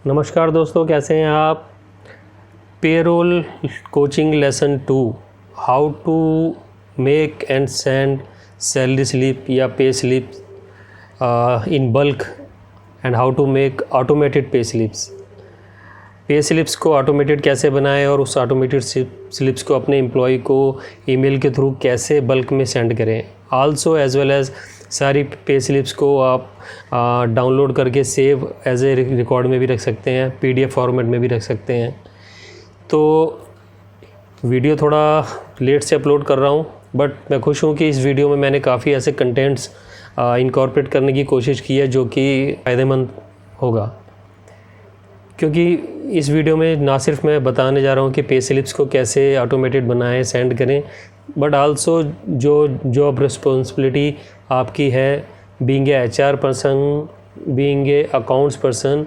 नमस्कार दोस्तों, कैसे हैं आप। Payroll coaching lesson 2, how to make and send salary slip या pay slip in bulk and how to make automated pay slips. Pay slips को automated कैसे बनाएं और उस ऑटोमेटेड स्लिप्स को अपने एम्प्लॉय को ईमेल के थ्रू कैसे बल्क में सेंड करें। आल्सो एज वेल एज सारी पे स्लिप्स को आप डाउनलोड करके सेव एज ए रिकॉर्ड में भी रख सकते हैं, PDF फॉर्मेट में भी रख सकते हैं। तो वीडियो थोड़ा लेट से अपलोड कर रहा हूँ, बट मैं खुश हूँ कि इस वीडियो में मैंने काफ़ी ऐसे कंटेंट्स इनकॉर्पोरेट करने की कोशिश की है जो कि फ़ायदेमंद होगा, क्योंकि इस वीडियो में ना सिर्फ मैं बताने जा रहा हूँ कि पे स्लिप्स को कैसे ऑटोमेटेड बनाएं, सेंड करें, बट आल्सो जो जॉब रिस्पॉन्सिबिलिटी आपकी है being a HR person, being a accounts person,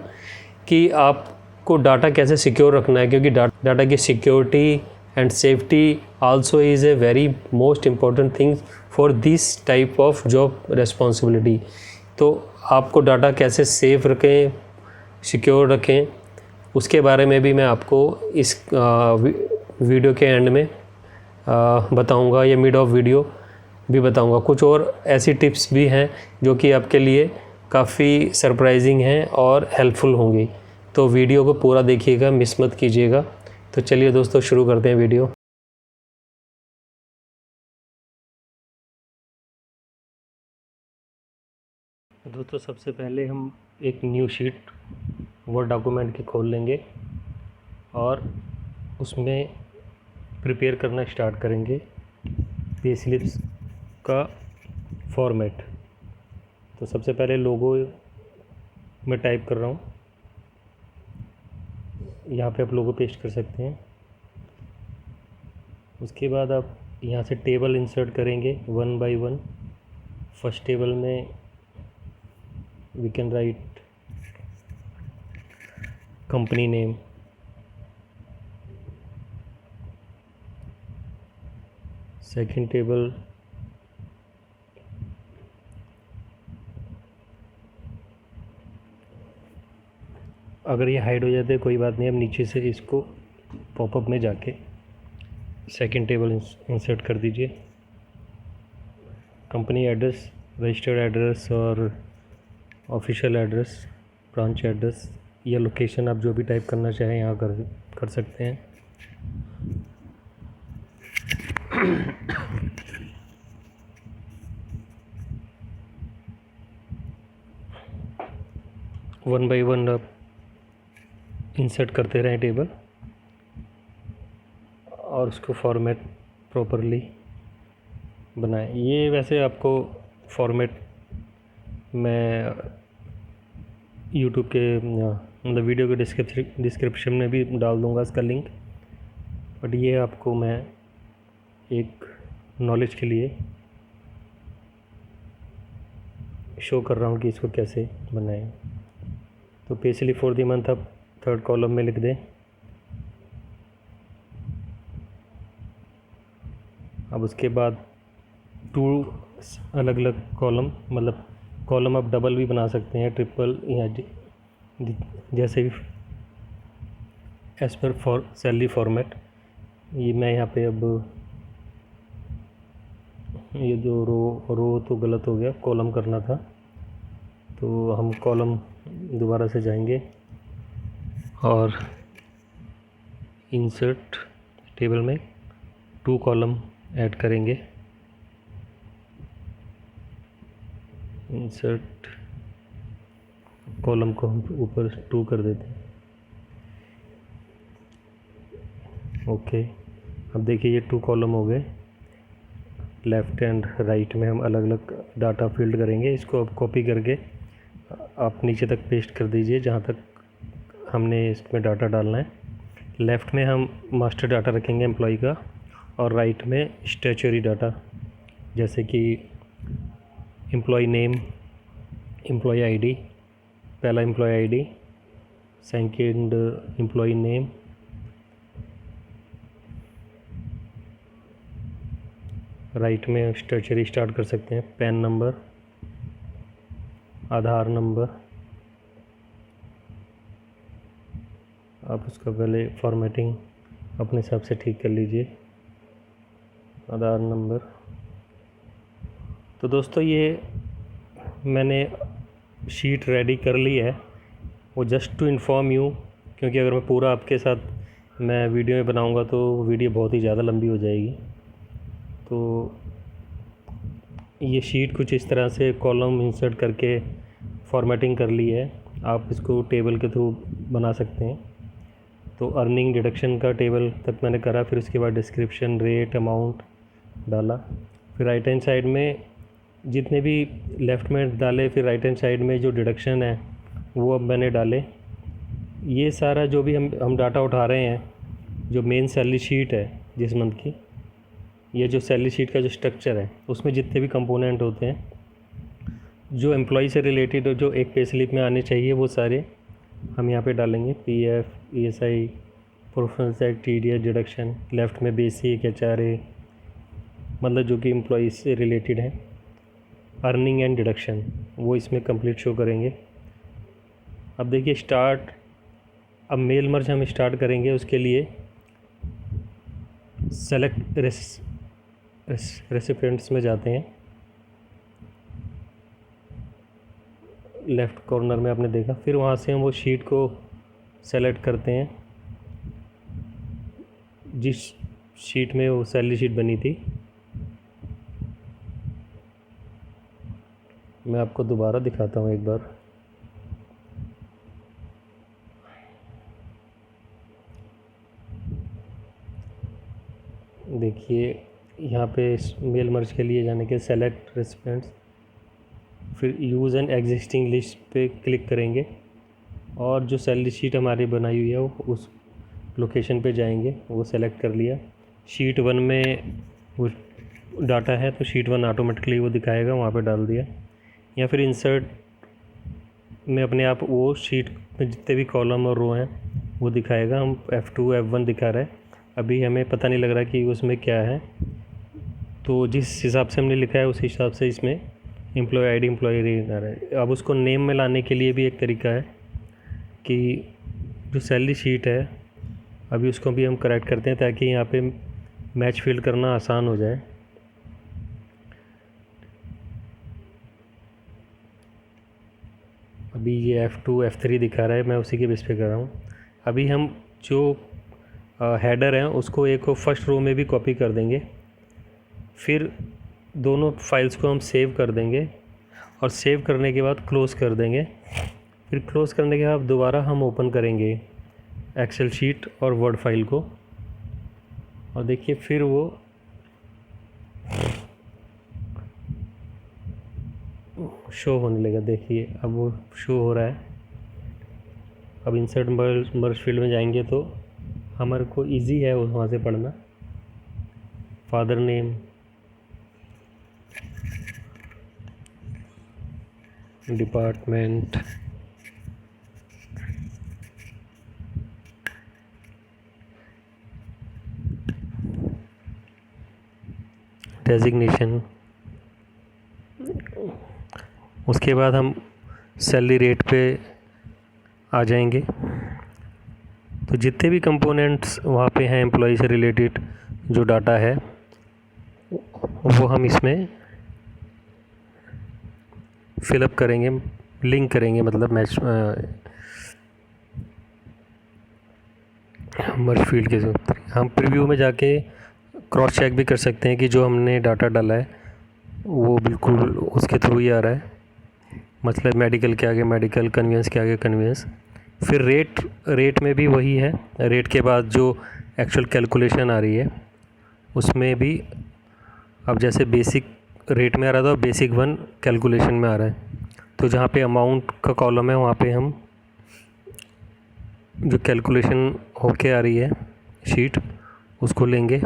कि आपको डाटा कैसे सिक्योर रखना है, क्योंकि डाटा की security and safety also is a very most important thing for this type of job responsibility. तो आपको डाटा कैसे सेफ रखें, सिक्योर रखें, उसके बारे में भी मैं आपको इस वीडियो के एंड में बताऊंगा, या मिड ऑफ वीडियो भी बताऊंगा। कुछ और ऐसी टिप्स भी हैं जो कि आपके लिए काफ़ी सरप्राइजिंग हैं और हेल्पफुल होंगी। तो वीडियो को पूरा देखिएगा, मिस मत कीजिएगा। तो चलिए दोस्तों, शुरू करते हैं वीडियो। दोस्तों, सबसे पहले हम एक न्यू शीट वर्ड डॉक्यूमेंट के खोल लेंगे और उसमें प्रिपेयर करना स्टार्ट करेंगे पे स्लिप्स का फॉर्मेट। तो सबसे पहले लोगो मैं टाइप कर रहा हूँ, यहाँ पे आप लोगो पेस्ट कर सकते हैं। उसके बाद आप यहाँ से टेबल इंसर्ट करेंगे 1 by 1। फर्स्ट टेबल में we can write company name, second table अगर ये हाइड हो जाते कोई बात नहीं, हम नीचे से इसको पॉपअप में जाके सेकंड टेबल इंसर्ट कर दीजिए। कंपनी एड्रेस, रजिस्टर्ड एड्रेस और ऑफिशियल एड्रेस, ब्रांच एड्रेस या लोकेशन आप जो भी टाइप करना चाहें यहाँ कर सकते हैं। वन बाई वन आप इंसर्ट करते रहें टेबल और उसको फॉर्मेट प्रॉपरली बनाएं। ये वैसे आपको फॉर्मेट मैं यूट्यूब के मतलब वीडियो के डिस्क्रिप्शन में भी डाल दूंगा इसका लिंक, बट ये आपको मैं एक नॉलेज के लिए शो कर रहा हूँ कि इसको कैसे बनाएं। तो pay slip for the month आप थर्ड कॉलम में लिख दें। अब उसके बाद 2 अलग अलग कॉलम, मतलब कॉलम आप डबल भी बना सकते हैं, ट्रिपल, या जैसे भी एज पर सैलरी फॉर्मेट। ये मैं यहाँ पे अब ये जो रो तो गलत हो गया, कॉलम करना था, तो हम कॉलम दोबारा से जाएंगे और इंसर्ट टेबल में 2 कॉलम ऐड करेंगे। इंसर्ट कॉलम को हम ऊपर 2 कर देते हैं। ओके, अब देखिए ये 2 कॉलम हो गए। लेफ़्ट एंड राइट में हम अलग अलग डाटा फील्ड करेंगे। इसको अब कॉपी करके आप नीचे तक पेस्ट कर दीजिए जहाँ तक हमने इसमें डाटा डालना है। लेफ़्ट में हम मास्टर डाटा रखेंगे एम्प्लॉय का, और राइट में स्टैच्यूटरी डाटा, जैसे कि एम्प्लॉय नेम, एम्प्लॉय आईडी, पहला employee ID, second employee name, right में स्टैच्यूटरी स्टार्ट कर सकते हैं, पैन नंबर, आधार नंबर, आप उसका पहले फॉर्मेटिंग अपने हिसाब से ठीक कर लीजिए। आधार नंबर। तो दोस्तों ये मैंने शीट रेडी कर ली है, वो जस्ट टू इन्फॉर्म यू, क्योंकि अगर मैं पूरा आपके साथ मैं वीडियो में बनाऊंगा तो वीडियो बहुत ही ज़्यादा लंबी हो जाएगी। तो ये शीट कुछ इस तरह से कॉलम इंसर्ट करके फॉर्मेटिंग कर ली है। आप इसको टेबल के थ्रू बना सकते हैं। तो अर्निंग डिडक्शन का टेबल तक मैंने करा, फिर उसके बाद डिस्क्रिप्शन, रेट, अमाउंट डाला, फिर राइट हैंड साइड में जितने भी लेफ़्ट में डाले, फिर राइट हैंड साइड में जो डिडक्शन है वो अब मैंने डाले। ये सारा जो भी हम डाटा उठा रहे हैं, जो मेन सैलरी शीट है जिस मंथ की, ये जो सैलरी शीट का जो स्ट्रक्चर है उसमें जितने भी कंपोनेंट होते हैं जो एम्प्लॉय से रिलेटेड जो एक पे स्लिप में आने चाहिए, वो सारे हम यहाँ पे डालेंगे। PF, ESI, professional tax, TDS deduction, left में बेसिक, एचआरए, मतलब जो कि एम्प्लॉय से रिलेटेड है। अर्निंग एंड डिडक्शन वो इसमें कंप्लीट शो करेंगे। अब देखिए स्टार्ट, अब मेल मर्ज हम स्टार्ट करेंगे। उसके लिए सेलेक्ट रेसिपिएंट्स में जाते हैं, लेफ़्ट कॉर्नर में आपने देखा, फिर वहाँ से हम वो शीट को सेलेक्ट करते हैं जिस शीट में वो सैलरी शीट बनी थी। मैं आपको दोबारा दिखाता हूँ एक बार। देखिए यहाँ पे मेल मर्ज के लिए जाने के सेलेक्ट रेसिपिएंट्स, फिर यूज़ एंड एग्जिस्टिंग लिस्ट पे क्लिक करेंगे और जो सैलरी शीट हमारी बनाई हुई है वो उस लोकेशन पे जाएंगे। वो सेलेक्ट कर लिया। शीट 1 में वो डाटा है तो शीट 1 ऑटोमेटिकली वो दिखाएगा, वहाँ पे डाल दिया। या फिर इंसर्ट में अपने आप वो शीट में जितने भी कॉलम और रो हैं वो दिखाएगा। हम F2 F1 दिखा रहा है, अभी हमें पता नहीं लग रहा कि उसमें क्या है, तो जिस हिसाब से हमने लिखा है उस हिसाब से इसमें एम्प्लॉय आईडी, एम्प्लॉय रेट आ रहा है। अब उसको नेम में लाने के लिए भी एक तरीका है कि जो सैलरी शीट है अभी उसको भी हम करेक्ट करते हैं ताकि यहाँ पे मैच फिल करना आसान हो जाए। अभी ये F2 F3 दिखा रहा है, मैं उसी के बेस पे कर रहा हूँ। अभी हम जो हेडर हैं उसको एक फर्स्ट रो में भी कॉपी कर देंगे, फिर दोनों फाइल्स को हम सेव कर देंगे और सेव करने के बाद क्लोज़ कर देंगे। फिर क्लोज़ करने के बाद दोबारा हम ओपन करेंगे एक्सेल शीट और वर्ड फाइल को, और देखिए फिर वो शो होने लगा। देखिए अब वो शो हो रहा है। अब इंसर्ट मर्ज फील्ड में जाएंगे तो हमारे को इजी है वहाँ से पढ़ना। फादर नेम, डिपार्टमेंट, डेजिग्नेशन, उसके बाद हम सैलरी रेट पे आ जाएंगे। तो जितने भी कंपोनेंट्स वहाँ पे हैं एम्प्लॉय से रिलेटेड जो डाटा है वो हम इसमें फिलअप करेंगे, लिंक करेंगे, मतलब मैच मर्ज फील्ड के साथ। हम प्रीव्यू में जाके क्रॉस चेक भी कर सकते हैं कि जो हमने डाटा डाला है वो बिल्कुल उसके थ्रू ही आ रहा है। मतलब मेडिकल के आगे मेडिकल, कन्वीनियंस के आगे कन्वीनियंस। फिर रेट में भी वही है। रेट के बाद जो एक्चुअल कैलकुलेशन आ रही है उसमें भी अब जैसे बेसिक रेट में आ रहा था, बेसिक 1 कैलकुलेशन में आ रहा है। तो जहाँ पे अमाउंट का कॉलम है वहाँ पे हम जो कैलकुलेशन होके आ रही है शीट उसको लेंगे।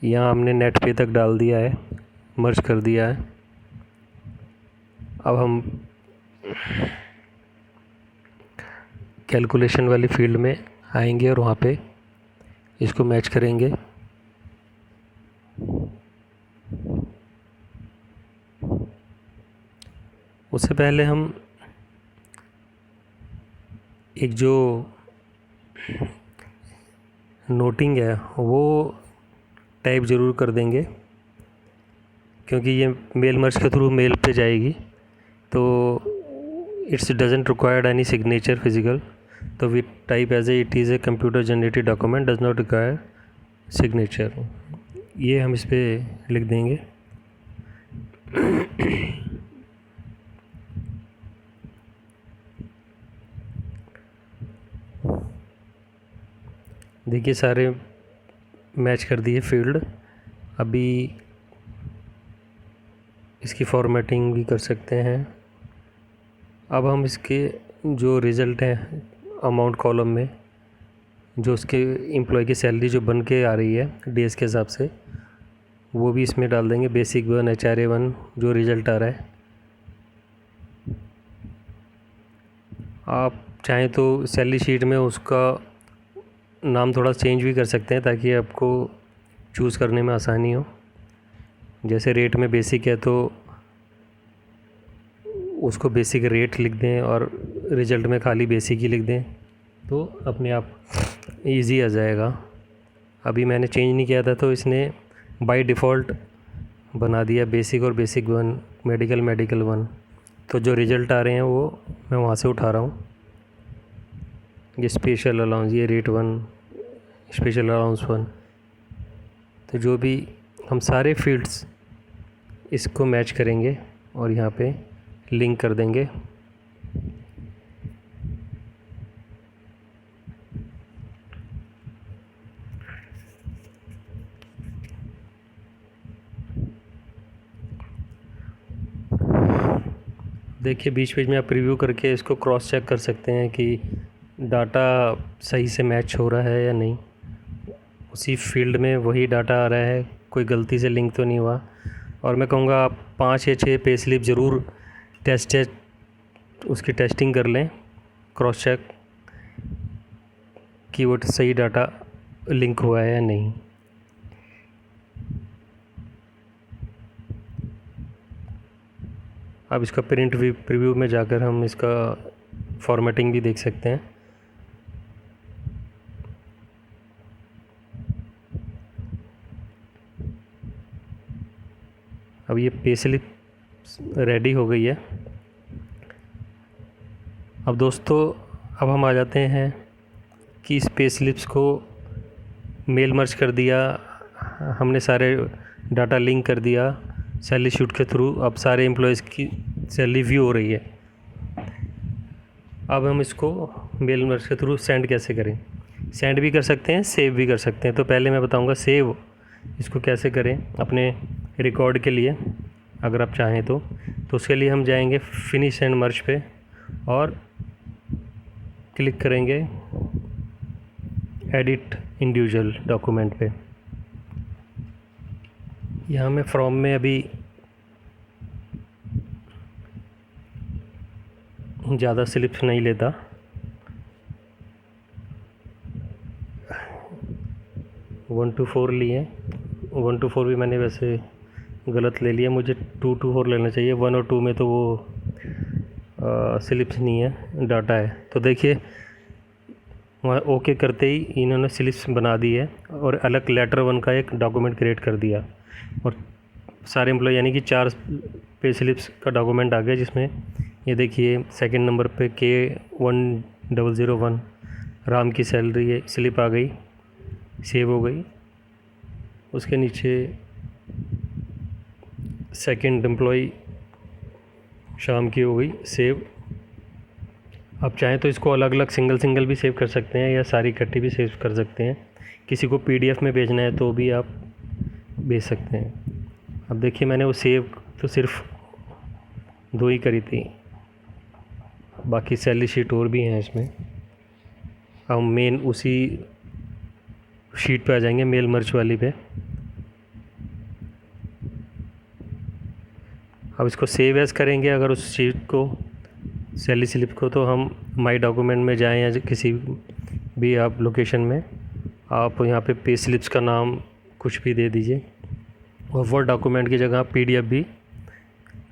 यहाँ हमने नेट पे तक डाल दिया है, मर्ज कर दिया है। अब हम कैलकुलेशन वाली फील्ड में आएंगे और वहाँ पे इसको मैच करेंगे। उससे पहले हम एक जो नोटिंग है वो टाइप ज़रूर कर देंगे, क्योंकि ये मेल मर्ज के थ्रू मेल पे जाएगी, तो it's doesn't required any signature physical, तो we type as a it is a computer generated document does not require signature, ये हम इस पर लिख देंगे। देखिए सारे मैच कर दिए फील्ड। अभी इसकी फॉर्मेटिंग भी कर सकते हैं। अब हम इसके जो रिज़ल्ट हैं अमाउंट कॉलम में, जो उसके एम्प्लॉय की सैलरी जो बन के आ रही है डेज़ के हिसाब से, वो भी इसमें डाल देंगे। बेसिक 1 HRA 1 जो रिज़ल्ट आ रहा है। आप चाहें तो सैलरी शीट में उसका नाम थोड़ा चेंज भी कर सकते हैं ताकि आपको चूज़ करने में आसानी हो। जैसे रेट में बेसिक है तो उसको बेसिक रेट लिख दें और रिज़ल्ट में खाली बेसिक ही लिख दें, तो अपने आप इजी आ जाएगा। अभी मैंने चेंज नहीं किया था तो इसने बाय डिफ़ॉल्ट बना दिया बेसिक और बेसिक 1, मेडिकल 1। तो जो रिज़ल्ट आ रहे हैं वो मैं वहाँ से उठा रहा हूँ। ये स्पेशल अलाउंस, ये रेट 1, स्पेशल अलाउंस 1। तो जो भी हम सारे फील्ड्स इसको मैच करेंगे और यहाँ पे लिंक कर देंगे। देखिए बीच बीच में आप प्रीव्यू करके इसको क्रॉस चेक कर सकते हैं कि डाटा सही से मैच हो रहा है या नहीं, उसी फील्ड में वही डाटा आ रहा है, कोई गलती से लिंक तो नहीं हुआ। और मैं कहूँगा आप 5 या 6 पे स्लिप ज़रूर उसकी टेस्टिंग कर लें, क्रॉस चेक कि वो सही डाटा लिंक हुआ है या नहीं। अब इसका प्रीव्यू में जाकर हम इसका फॉर्मेटिंग भी देख सकते हैं। अब ये पे स्लिप रेडी हो गई है। अब दोस्तों अब हम आ जाते हैं कि इस पे स्लिप्स को मेल मर्ज कर दिया हमने, सारे डाटा लिंक कर दिया सैलरी शीट के थ्रू। अब सारे एम्प्लॉयज़ की सैलरी व्यू हो रही है। अब हम इसको मेल मर्ज के थ्रू सेंड कैसे करें। सेंड भी कर सकते हैं, सेव भी कर सकते हैं। तो पहले मैं बताऊंगा सेव इसको कैसे करें अपने रिकॉर्ड के लिए, अगर आप चाहें तो उसके लिए हम जाएंगे फिनिश एंड मर्ज पे और क्लिक करेंगे एडिट इंडिविजुअल डॉक्यूमेंट पे। यहाँ मैं फ्रॉम में अभी ज़्यादा स्लिप्स नहीं लेता, 1 to 4 लिए। 1 to 4 भी मैंने वैसे गलत ले लिया, मुझे 2 to 4 लेना चाहिए। 1 और 2 में तो वो स्लिप्स नहीं है, डाटा है। तो देखिए वहाँ ओके करते ही इन्होंने स्लिप्स बना दी है और अलग लेटर 1 का एक डॉक्यूमेंट क्रिएट कर दिया और सारे एम्प्लॉय यानी कि 4 पे स्लिप्स का डॉक्यूमेंट आ गया, जिसमें ये देखिए सेकंड नंबर पे K1001 राम की सैलरी है, स्लिप आ गई, सेव हो गई। उसके नीचे सेकंड एम्प्लॉय शाम की हो गई, सेव। आप चाहें तो इसको अलग अलग सिंगल भी सेव कर सकते हैं या सारी इकट्ठी भी सेव कर सकते हैं। किसी को PDF में भेजना है तो भी आप भेज सकते हैं। अब देखिए मैंने वो सेव तो सिर्फ 2 ही करी थी, बाकी सैलरी शीट और भी हैं इसमें। अब मेन उसी शीट पे आ जाएंगे, मेल मर्ज वाली पे। अब इसको सेव एज करेंगे अगर उस शीट को, सैलरी स्लिप को, तो हम माई डॉक्यूमेंट में जाएं या किसी भी आप लोकेशन में, आप यहाँ पे पे स्लिप्स का नाम कुछ भी दे दीजिए और वर्ड डॉक्यूमेंट की जगह आप PDF भी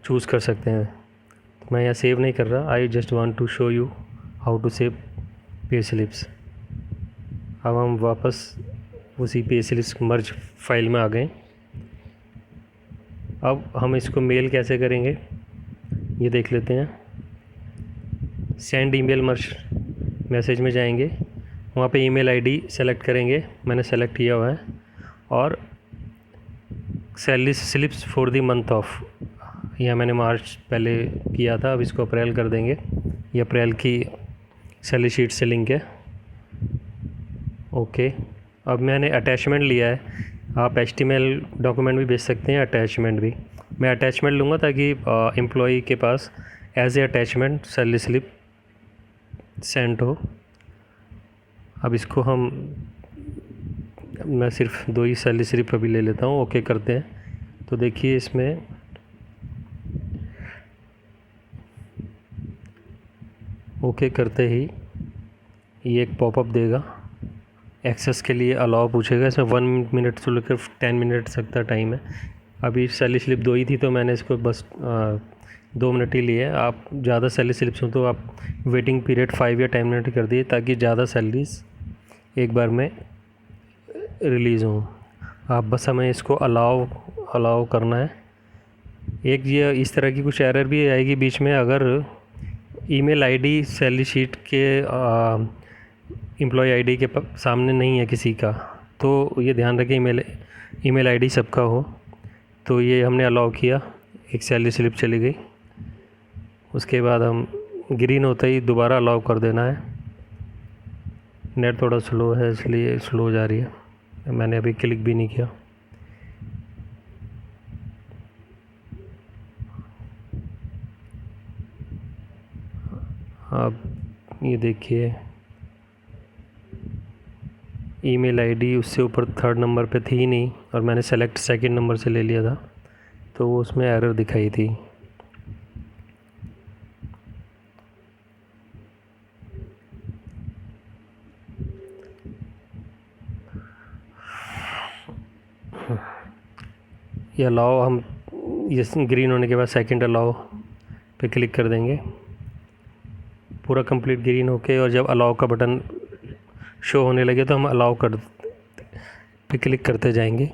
चूज़ कर सकते हैं। तो मैं यहाँ सेव नहीं कर रहा, I just want to show you how to save pay slips. अब हम वापस उसी पे स्लिप्स मर्ज फाइल में आ गए। अब हम इसको मेल कैसे करेंगे ये देख लेते हैं। सेंड ईमेल मर्ज मैसेज में जाएंगे, वहाँ पे ईमेल आईडी सेलेक्ट करेंगे, मैंने सेलेक्ट किया हुआ है, और salary slips for the month of, यह मैंने मार्च पहले किया था, अब इसको अप्रैल कर देंगे। ये अप्रैल की सैलरी शीट से लिंक है। ओके, अब मैंने अटैचमेंट लिया है, आप HTML डॉक्यूमेंट भी भेज सकते हैं, अटैचमेंट भी। मैं अटैचमेंट लूँगा ताकि एम्प्लॉई के पास as a attachment salary slip send हो। अब इसको मैं सिर्फ 2 ही सैलरी स्लिप अभी ले लेता हूँ। ओके करते हैं, तो देखिए इसमें ओके करते ही ये एक पॉपअप देगा, एक्सेस के लिए अलाउ पूछेगा। इसमें 1 मिनट से लेकर 10 मिनट तक का टाइम है। अभी सैलरी स्लिप 2 ही थी तो मैंने इसको बस 2 मिनट ही लिए। आप ज़्यादा सैलरी स्लिप्स हो तो आप वेटिंग पीरियड 5 या 10 मिनट कर दिए, ताकि ज़्यादा सैलरीज एक बार में रिलीज़ हों। आप बस हमें इसको अलाउ करना है। एक ये इस तरह की कुछ एरर भी आएगी बीच में, अगर ईमेल आईडी सैलरी शीट के एम्प्लॉय आईडी के सामने नहीं है किसी का, तो ये ध्यान रखें ईमेल आईडी सबका हो। तो ये हमने अलाउ किया, एक सैलरी स्लिप चली गई। उसके बाद हम ग्रीन होते ही दोबारा अलाउ कर देना है। नेट थोड़ा स्लो है इसलिए स्लो जा रही है, मैंने अभी क्लिक भी नहीं किया। अब ये देखिए ईमेल आईडी उससे ऊपर 3rd नंबर पे थी नहीं, और मैंने सेलेक्ट 2nd नंबर से ले लिया था, तो वो उसमें एरर दिखाई थी। ये अलाउ, हम ये ग्रीन होने के बाद 2nd अलाउ पे क्लिक कर देंगे। पूरा कंप्लीट ग्रीन होके, और जब अलाउ का बटन शो होने लगे तो हम अलाउ कर पे क्लिक करते जाएंगे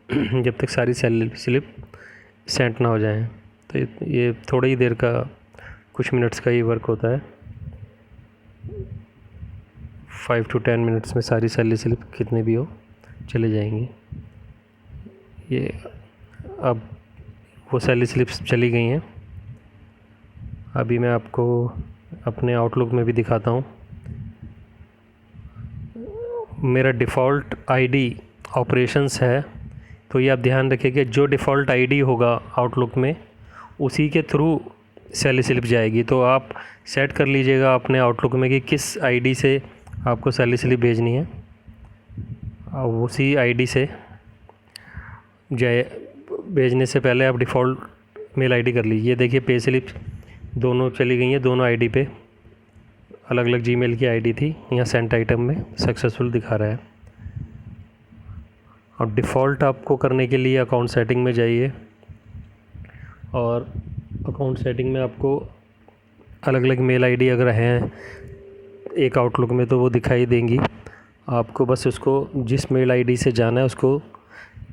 जब तक सारी सैलरी स्लिप सेंड ना हो जाए। तो ये थोड़ी ही देर का, कुछ मिनट्स का ही वर्क होता है। 5 to 10 मिनट्स में सारी सैलरी स्लिप कितने भी हो चले जाएंगी। ये अब वो सैलरी स्लिप्स चली गई हैं। अभी मैं आपको अपने आउटलुक में भी दिखाता हूँ। मेरा डिफ़ॉल्ट आईडी ऑपरेशंस है, तो ये आप ध्यान रखिए कि जो डिफ़ॉल्ट आईडी होगा आउटलुक में, उसी के थ्रू सैलरी स्लिप जाएगी। तो आप सेट कर लीजिएगा अपने आउटलुक में कि किस आईडी से आपको सैलरी स्लिप भेजनी है, और उसी आईडी से जाए। भेजने से पहले आप डिफ़ॉल्ट मेल आईडी कर लीजिए। देखिए पे स्लिप दोनों चली गई हैं, दोनों आईडी पे अलग अलग जीमेल की आईडी थी। यहाँ सेंट आइटम में सक्सेसफुल दिखा रहा है। और डिफ़ॉल्ट आपको करने के लिए अकाउंट सेटिंग में जाइए, और अकाउंट सेटिंग में आपको अलग अलग मेल आईडी अगर हैं एक आउटलुक में तो वो दिखाई देंगी। आपको बस उसको जिस मेल आईडी से जाना है उसको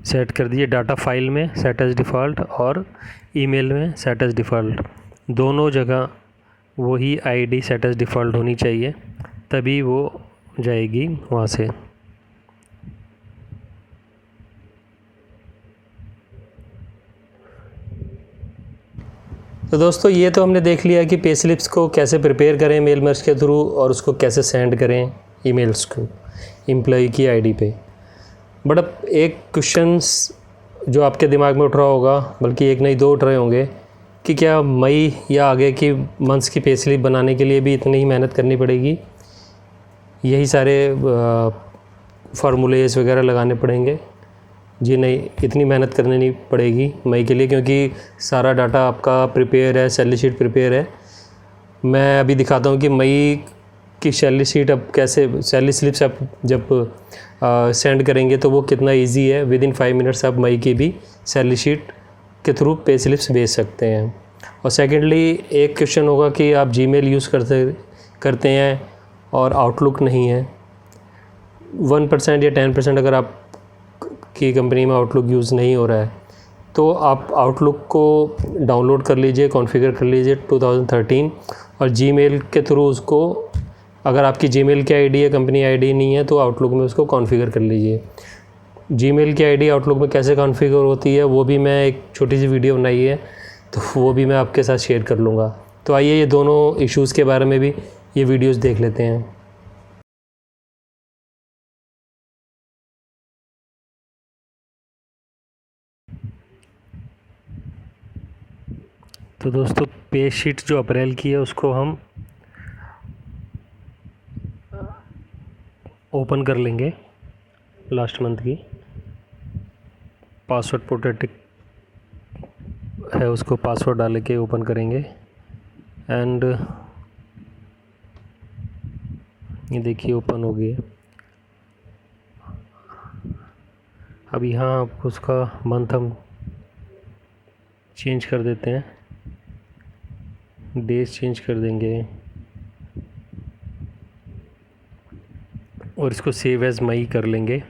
सेट कर दीजिए। डाटा फाइल में सेट एज डिफ़ॉल्ट और ईमेल में सेट एज डिफ़ॉल्ट, दोनों जगह वही आईडी सेट एज डिफ़ॉल्ट होनी चाहिए, तभी वो जाएगी वहाँ से। तो दोस्तों ये तो हमने देख लिया कि पे स्लिप्स को कैसे प्रिपेयर करें मेल मर्ज के थ्रू, और उसको कैसे सेंड करें ईमेल्स को एम्प्लॉय की आईडी पे। बट अब एक क्वेश्चंस जो आपके दिमाग में उठ रहा होगा, बल्कि एक नहीं 2 उठ रहे होंगे, कि क्या मई या आगे की मंथ्स की पे स्लिप बनाने के लिए भी इतनी ही मेहनत करनी पड़ेगी, यही सारे फार्मूलेस वगैरह लगाने पड़ेंगे? जी नहीं, इतनी मेहनत करनी नहीं पड़ेगी मई के लिए, क्योंकि सारा डाटा आपका प्रिपेयर है, सैलरी शीट प्रिपेयर है। मैं अभी दिखाता हूँ कि मई की सैलरी शीट अब कैसे, सैलरी स्लिप्स आप जब सेंड करेंगे तो वो कितना इजी है। विद इन 5 मिनट्स आप मई की भी सैलरी शीट के थ्रू पे स्लिप्स भेज सकते हैं। और सेकेंडली एक क्वेश्चन होगा कि आप जीमेल यूज़ करते हैं और आउटलुक नहीं है, 1% या 10% अगर आप की कंपनी में आउटलुक यूज़ नहीं हो रहा है तो आप आउटलुक को डाउनलोड कर लीजिए, कॉन्फ़िगर कर लीजिए 2013, और जीमेल के थ्रू उसको, अगर आपकी जीमेल की आईडी है, कंपनी आईडी नहीं है, तो आउटलुक में उसको कॉन्फ़िगर कर लीजिए। जीमेल की आईडी आउटलुक में कैसे कॉन्फ़िगर होती है वो भी मैं एक छोटी सी वीडियो बनाई है, तो वो भी मैं आपके साथ शेयर कर लूँगा। तो आइए ये दोनों इश्यूज़ के बारे में भी ये वीडियोज़ देख लेते हैं। तो दोस्तों, पे शीट जो अप्रैल की है उसको हम ओपन कर लेंगे। लास्ट मंथ की पासवर्ड प्रोटेक्ट है, उसको पासवर्ड डाल के ओपन करेंगे। एंड ये देखिए ओपन हो गया। अब यहाँ उसका मंथ हम चेंज कर देते हैं, डेज चेंज कर देंगे और इसको सेव एज़ मई कर लेंगे।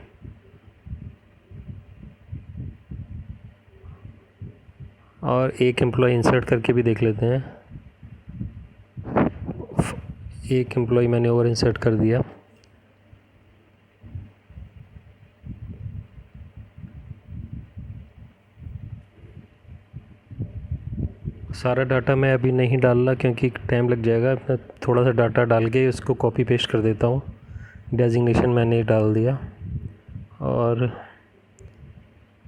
और एक एम्प्लॉय इंसर्ट करके भी देख लेते हैं। एक एम्प्लॉय मैंने और इंसर्ट कर दिया। सारा डाटा मैं अभी नहीं डाल रहा क्योंकि टाइम लग जाएगा। मैं थोड़ा सा डाटा डाल के उसको कॉपी पेस्ट कर देता हूँ। डेजिग्नेशन मैंने डाल दिया और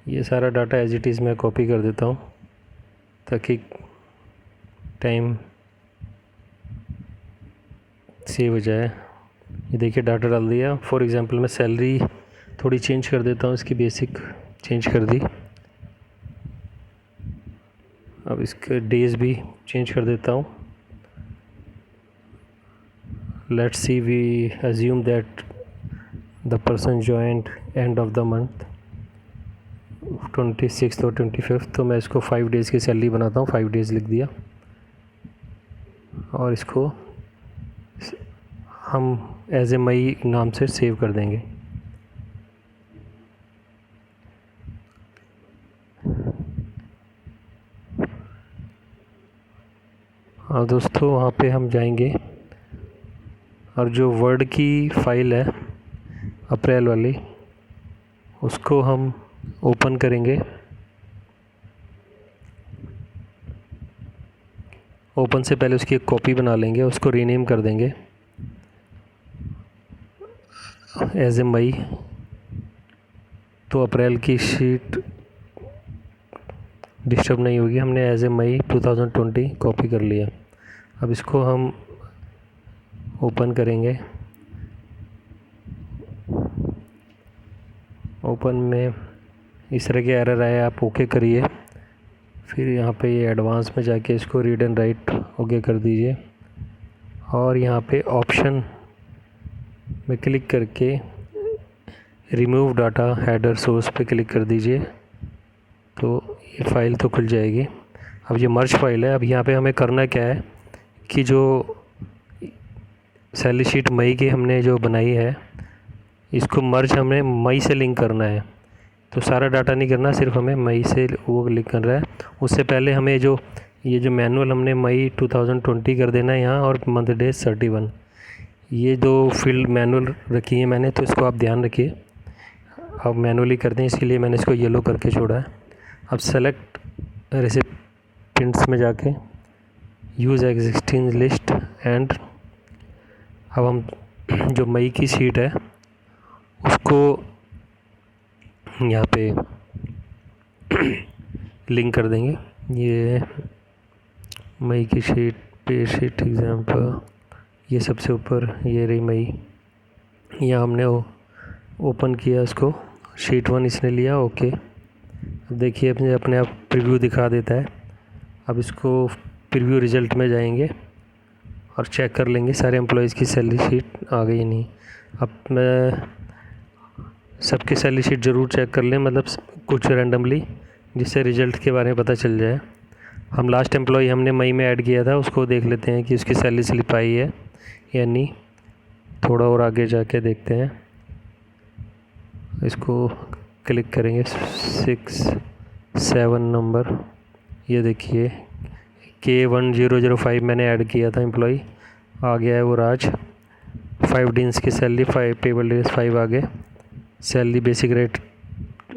ये सारा डाटा एज इट इज़ मैं कॉपी कर देता हूँ ताकि टाइम सेव हो जाए। ये देखिए डाटा डाल दिया। फॉर एग्ज़ाम्पल मैं सैलरी थोड़ी चेंज कर देता हूँ, इसकी बेसिक चेंज कर दी। अब इसके डेज़ भी चेंज कर देता हूँ। Let's see, we assume that the person joined end of the month 26 और 25, तो मैं इसको 5 डेज़ की सैलरी बनाता हूँ। 5 डेज़ लिख दिया और इसको हम एज ए मई नाम से सेव कर देंगे। और दोस्तों वहाँ पे हम जाएंगे और जो वर्ड की फ़ाइल है अप्रैल वाली उसको हम ओपन करेंगे। ओपन से पहले उसकी एक कॉपी बना लेंगे, उसको रीनेम कर देंगे एज ए मई। तो अप्रैल की शीट डिस्टर्ब नहीं होगी, हमने एज ए मई 2020 कॉपी कर लिया। अब इसको हम ओपन करेंगे। ओपन में इस तरह के एरर आए, आप ओके करिए। फिर यहाँ पे ये एडवांस में जाके इसको रीड एंड राइट ओके कर दीजिए और यहाँ पे ऑप्शन में क्लिक करके रिमूव डाटा हेडर सोर्स पे क्लिक कर दीजिए, तो ये फ़ाइल तो खुल जाएगी। अब ये मर्ज फाइल है। अब यहाँ पे हमें करना क्या है कि जो सैलरी शीट मई की हमने जो बनाई है इसको मर्ज हमें मई से लिंक करना है। तो सारा डाटा नहीं करना, सिर्फ हमें मई से वो लिंक करना है। उससे पहले हमें ये जो मैनुअल हमने मई 2020 कर देना है यहाँ, और मंथ डेज 31, ये दो फील्ड मैनुअल रखी है मैंने, तो इसको आप ध्यान रखिए। अब मैनुअली करते हैं, इसके लिए मैंने इसको येलो करके छोड़ा है। अब सेलेक्ट रेसिपिएंट्स में जाके यूज़ एग्जिस्टिंग लिस्ट एंड अब हम जो मई की शीट है उसको यहाँ पे लिंक कर देंगे। ये मई की शीट, पे शीट एग्जाम्पल, ये सबसे ऊपर ये रही मई। यहाँ हमने ओपन किया इसको, शीट 1 इसने लिया, ओके। अब देखिए अपने आप प्रीव्यू दिखा देता है। अब इसको प्रीव्यू रिज़ल्ट में जाएंगे और चेक कर लेंगे सारे एम्प्लॉयज़ की सैलरी शीट आ गई नहीं। अब मैं सबकी सैलरी शीट ज़रूर चेक कर लें, मतलब कुछ रैंडमली, जिससे रिज़ल्ट के बारे में पता चल जाए। हम लास्ट एम्प्लॉय हमने मई में ऐड किया था, उसको देख लेते हैं कि उसकी सैलरी स्लिप आई है या नहीं। थोड़ा और आगे जाके देखते हैं। इसको क्लिक करेंगे 6 7 नंबर, ये देखिए K1005 मैंने ऐड किया था एम्प्लॉई, आ गया है वो राज। 5 डेज की सैलरी, 5 पेबल डेज 5 आ गए। सैलरी बेसिक रेट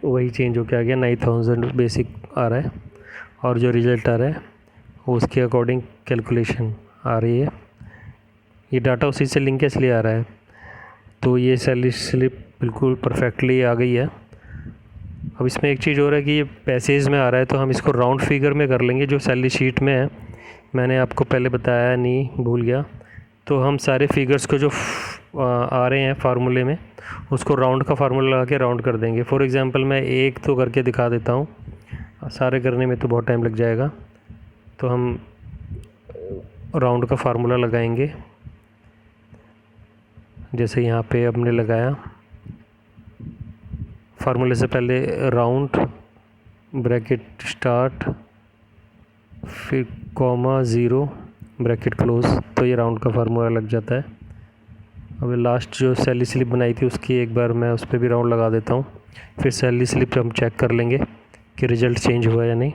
वही चेंज होकर आ गया, 9000 बेसिक आ रहा है। और जो रिज़ल्ट आ रहा है उसके अकॉर्डिंग कैलकुलेशन आ रही है। ये डाटा उसी से लिंक इसलिए आ रहा है। तो ये सैलरी स्लिप बिल्कुल परफेक्टली आ गई है। अब इसमें एक चीज़ हो रहा है कि ये पैसेज में आ रहा है, तो हम इसको राउंड फिगर में कर लेंगे जो सैलरी शीट में है। मैंने आपको पहले बताया, नहीं भूल गया। तो हम सारे फिगर्स को जो आ रहे हैं फार्मूले में, उसको राउंड का फार्मूला लगा के राउंड कर देंगे। फॉर एग्ज़ाम्पल मैं एक तो करके दिखा देता हूँ, सारे करने में तो बहुत टाइम लग जाएगा। तो हम राउंड का फार्मूला लगाएंगे, जैसे यहाँ पे हमने लगाया। फार्मूले से पहले राउंड, ब्रैकेट स्टार्ट, फिर कॉमा 0 ब्रैकेट क्लोज, तो ये राउंड का फार्मूला लग जाता है। अब लास्ट जो सैलरी स्लिप बनाई थी उसकी एक बार मैं उस पर भी राउंड लगा देता हूँ। फिर सैलरी स्लिप हम चेक कर लेंगे कि रिज़ल्ट चेंज हुआ या नहीं।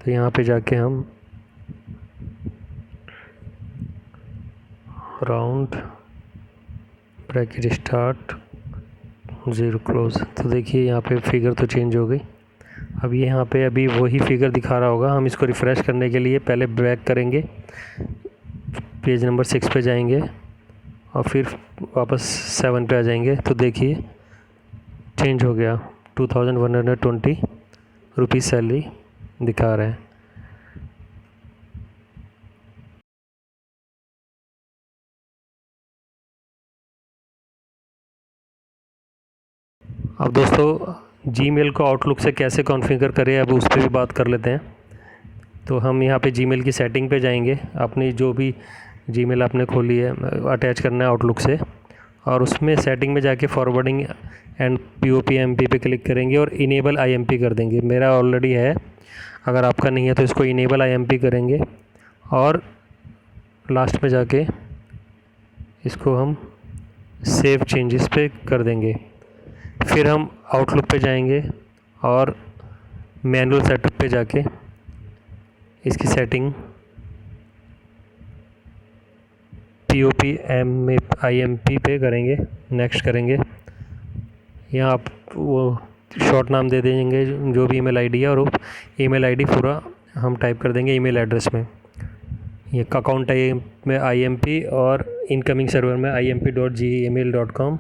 तो यहाँ पे जाके हम राउंड, ब्रैकेट स्टार्ट, 0 क्लोज, तो देखिए यहाँ पे फिगर तो चेंज हो गई। अब ये यहाँ पे अभी वही फिगर दिखा रहा होगा। हम इसको रिफ़्रेश करने के लिए पहले बैक करेंगे, पेज नंबर 6 पे जाएंगे और फिर वापस 7 पे आ जाएंगे। तो देखिए चेंज हो गया, 2120 रुपीज़ सैलरी दिखा रहा है। अब दोस्तों जीमेल को आउटलुक से कैसे कॉन्फ़िगर करें, अब उस पर भी बात कर लेते हैं। तो हम यहाँ पे जीमेल की सेटिंग पे जाएंगे, अपनी जो भी जीमेल आपने खोली है अटैच करना है आउटलुक से, और उसमें सेटिंग में जाके फॉरवर्डिंग एंड POPMP पे क्लिक करेंगे और इनेबल IMP कर देंगे। मेरा ऑलरेडी है, अगर आपका नहीं है तो इसको इनेबल IMP करेंगे और लास्ट में जाके इसको हम सेव चेंजेस पे कर देंगे। फिर हम आउटलुक पे जाएंगे और मैनुअल सेटअप पे जाके इसकी सेटिंग POPMIMP पे करेंगे, नेक्स्ट करेंगे। यहाँ आप वो शॉर्ट नाम दे देंगे जो भी ईमेल आईडी है, और वो ईमेल आईडी पूरा हम टाइप कर देंगे ईमेल एड्रेस में। ये अकाउंट में IMP और इनकमिंग सर्वर में imp.gmail.com,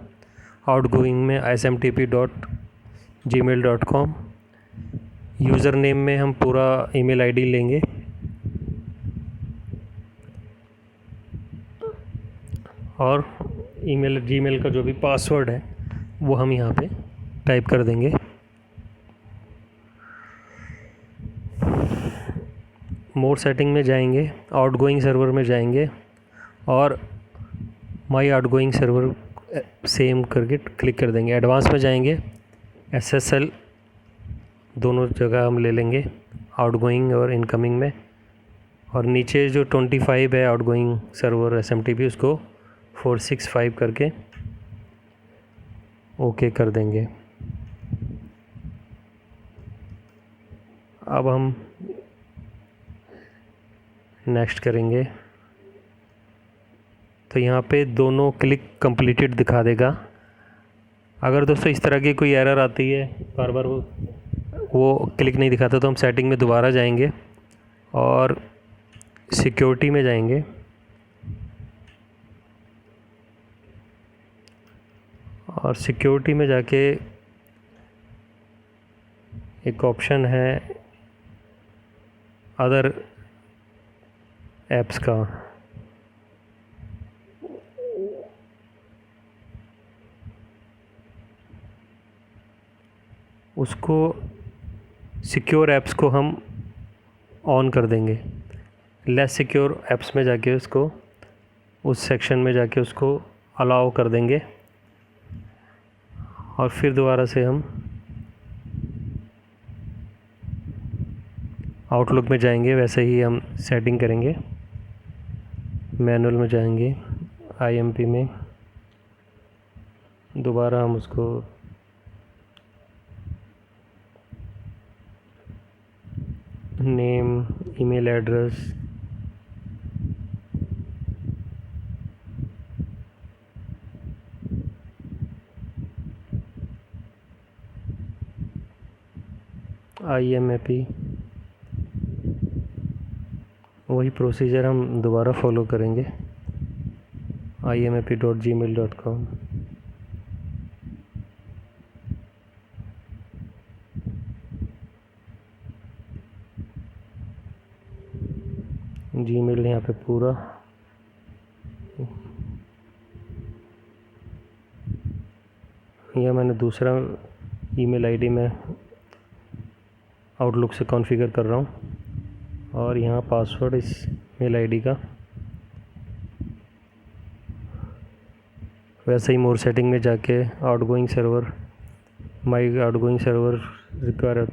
आउटगोइंग में smtp.gmail.com। यूज़र नेम में हम पूरा ईमेल आईडी लेंगे और जीमेल का जो भी पासवर्ड है वो हम यहाँ पे टाइप कर देंगे। मोर सेटिंग में जाएंगे, आउटगोइंग सर्वर में जाएंगे और माई आउटगोइंग सर्वर सेम करके क्लिक कर देंगे। एडवांस में जाएंगे, SSL दोनों जगह हम ले लेंगे, आउटगोइंग और इनकमिंग में। और नीचे जो 25 है आउटगोइंग सर्वर SMTP, उसको 465 करके ओके कर देंगे। अब हम नेक्स्ट करेंगे तो यहाँ पे दोनों क्लिक कंप्लीटेड दिखा देगा। अगर दोस्तों इस तरह की कोई एरर आती है, बार बार वो क्लिक नहीं दिखाता, तो हम सेटिंग में दोबारा जाएंगे और सिक्योरिटी में जाएंगे और सिक्योरिटी में जाके एक ऑप्शन है अदर ऐप्स का, उसको सिक्योर ऐप्स को हम ऑन कर देंगे। लेस सिक्योर ऐप्स में जाके उसको उस सेक्शन में जाके उसको अलाउ कर देंगे और फिर दोबारा से हम आउटलुक में जाएंगे, वैसे ही हम सेटिंग करेंगे। मैनुअल में जाएंगे, IMP में दोबारा हम उसको नेम, ईमेल एड्रेस, IMAP, वही प्रोसीजर हम दोबारा फॉलो करेंगे। imap.gmail.com। जीमेल यहाँ पे पूरा, यह मैंने दूसरा ईमेल आईडी में आउटलुक से कॉन्फ़िगर कर रहा हूँ, और यहाँ पासवर्ड इस मेल आईडी का। वैसे ही मोर सेटिंग में जाके आउटगोइंग सर्वर, माई आउटगोइंग सर्वर रिक्वायर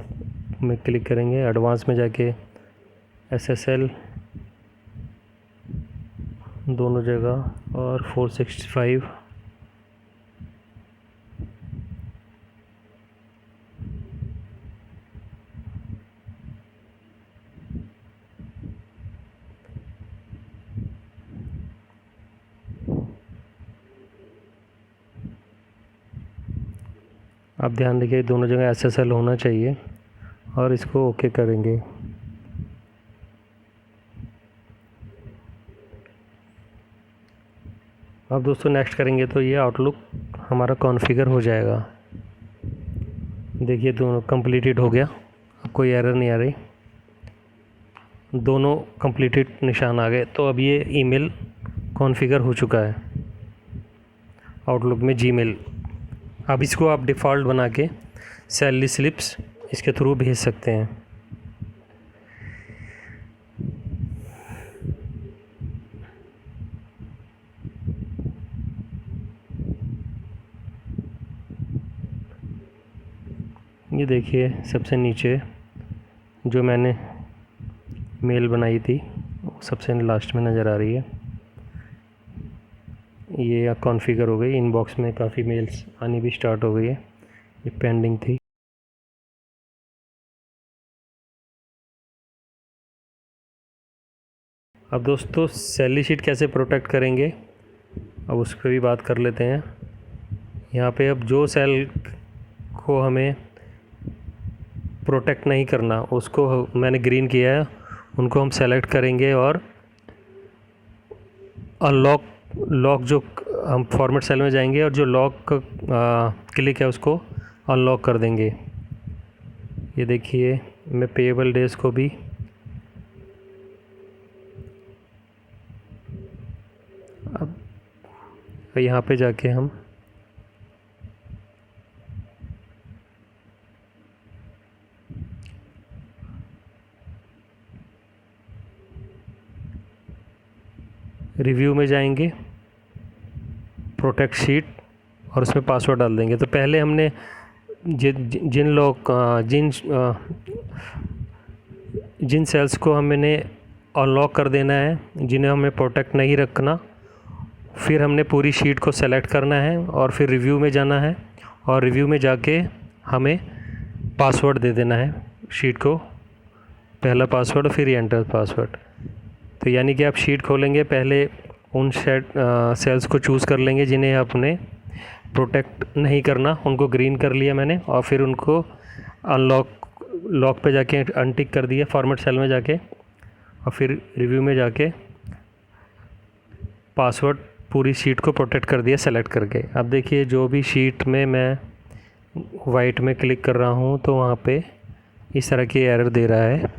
में क्लिक करेंगे। एडवांस में जाके SSL दोनों जगह, और 465। आप ध्यान देखिए दोनों जगह SSL होना चाहिए, और इसको ओके करेंगे। अब दोस्तों नेक्स्ट करेंगे तो ये आउटलुक हमारा कॉन्फ़िगर हो जाएगा। देखिए दोनों कंप्लीटेड हो गया, कोई एरर नहीं आ रही, दोनों कंप्लीटेड निशान आ गए। तो अब ये ईमेल कॉन्फ़िगर हो चुका है आउटलुक में जीमेल। अब इसको आप डिफ़ॉल्ट बना के सैलरी स्लिप्स इसके थ्रू भेज सकते हैं। ये देखिए सबसे नीचे जो मैंने मेल बनाई थी सबसे लास्ट में नज़र आ रही है, ये कॉन्फ़िगर हो गई। इनबॉक्स में काफ़ी मेल्स आनी भी स्टार्ट हो गई है, ये पेंडिंग थी। अब दोस्तों सैलरी शीट कैसे प्रोटेक्ट करेंगे, अब उस पर भी बात कर लेते हैं। यहाँ पे अब जो सेल को हमें प्रोटेक्ट नहीं करना उसको मैंने ग्रीन किया है, उनको हम सेलेक्ट करेंगे और लॉक जो हम फॉर्मेट सेल में जाएंगे और जो लॉक क्लिक है उसको अनलॉक कर देंगे। ये देखिए मैं पेएबल डेज को भी अब यहाँ पे जाके हम रिव्यू में जाएंगे, प्रोटेक्ट शीट, और उसमें पासवर्ड डाल देंगे। तो पहले हमने जिन सेल्स को हमने अनलॉक कर देना है, जिन्हें हमें प्रोटेक्ट नहीं रखना, फिर हमने पूरी शीट को सेलेक्ट करना है और फिर रिव्यू में जाना है, और रिव्यू में जाके हमें पासवर्ड दे देना है शीट को, पहला पासवर्ड फिर एंटर पासवर्ड। तो यानी कि आप शीट खोलेंगे, पहले उन सेल्स को चूज़ कर लेंगे जिन्हें आपने प्रोटेक्ट नहीं करना, उनको ग्रीन कर लिया मैंने, और फिर उनको लॉक पे जाके अनटिक कर दिया फॉर्मेट सेल में जाके, और फिर रिव्यू में जाके पासवर्ड पूरी शीट को प्रोटेक्ट कर दिया सेलेक्ट करके। अब देखिए जो भी शीट में मैं वाइट में क्लिक कर रहा हूँ तो वहाँ पे इस तरह की एरर दे रहा है।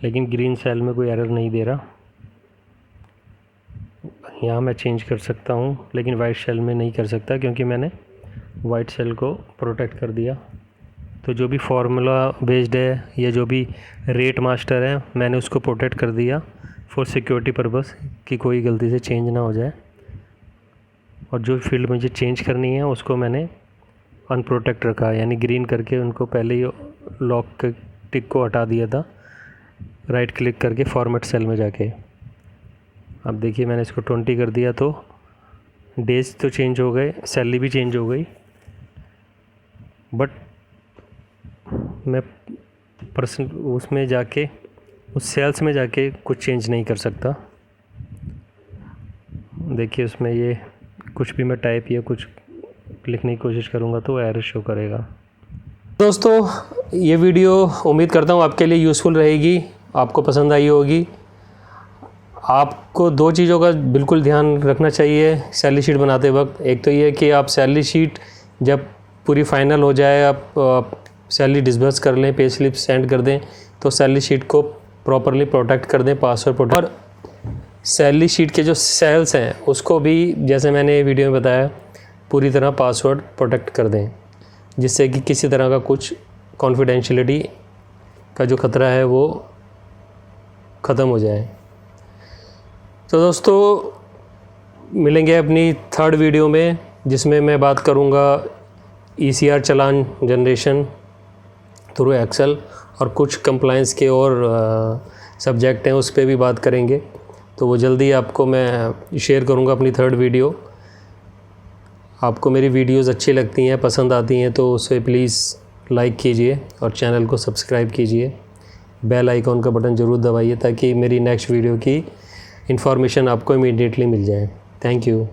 लेकिन ग्रीन सेल में कोई एरर नहीं दे रहा। यहाँ मैं चेंज कर सकता हूँ, लेकिन वाइट सेल में नहीं कर सकता क्योंकि मैंने वाइट सेल को प्रोटेक्ट कर दिया। तो जो भी फार्मूला बेस्ड है या जो भी रेट मास्टर है मैंने उसको प्रोटेक्ट कर दिया फॉर सिक्योरिटी पर्पस, कि कोई गलती से चेंज ना हो जाए। और जो फील्ड मुझे चेंज करनी है उसको मैंने अनप्रोटेक्ट रखा, यानी ग्रीन करके उनको पहले ही लॉक के टिक को हटा दिया था राइट क्लिक करके फॉर्मेट सेल में जाके। अब देखिए मैंने इसको 20 कर दिया तो डेज तो चेंज हो गए, सैलरी भी चेंज हो गई। बट मैं उसमें जाके उस सेल्स में जाके कुछ चेंज नहीं कर सकता। देखिए उसमें ये कुछ भी मैं टाइप या कुछ लिखने की कोशिश करूँगा तो एरर शो करेगा। दोस्तों ये वीडियो उम्मीद करता हूँ आपके लिए यूज़फुल रहेगी, आपको पसंद आई होगी। आपको दो चीज़ों का बिल्कुल ध्यान रखना चाहिए सैलरी शीट बनाते वक्त। एक तो ये कि आप सैलरी शीट जब पूरी फाइनल हो जाए, आप सैलरी डिसबर्स कर लें, पे स्लिप सेंड कर दें, तो सैलरी शीट को प्रॉपरली प्रोटेक्ट कर दें, पासवर्ड प्रोटेक्ट। और सैलरी शीट के जो सेल्स हैं उसको भी जैसे मैंने वीडियो में बताया पूरी तरह पासवर्ड प्रोटेक्ट कर दें, जिससे कि किसी तरह का कुछ कॉन्फिडेंशियलिटी का जो ख़तरा है वो ख़त्म हो जाए। तो दोस्तों मिलेंगे अपनी थर्ड वीडियो में, जिसमें मैं बात करूँगा ECR चालान जनरेशन थ्रू एक्सेल, और कुछ कंप्लायंस के और सब्जेक्ट हैं उस पर भी बात करेंगे। तो वो जल्दी आपको मैं शेयर करूँगा अपनी थर्ड वीडियो। आपको मेरी वीडियोस अच्छी लगती हैं, पसंद आती हैं, तो उसे प्लीज़ लाइक कीजिए और चैनल को सब्सक्राइब कीजिए। बेल आइकॉन का बटन ज़रूर दबाइए ताकि मेरी नेक्स्ट वीडियो की इन्फॉर्मेशन आपको इमीडिएटली मिल जाए। Thank you.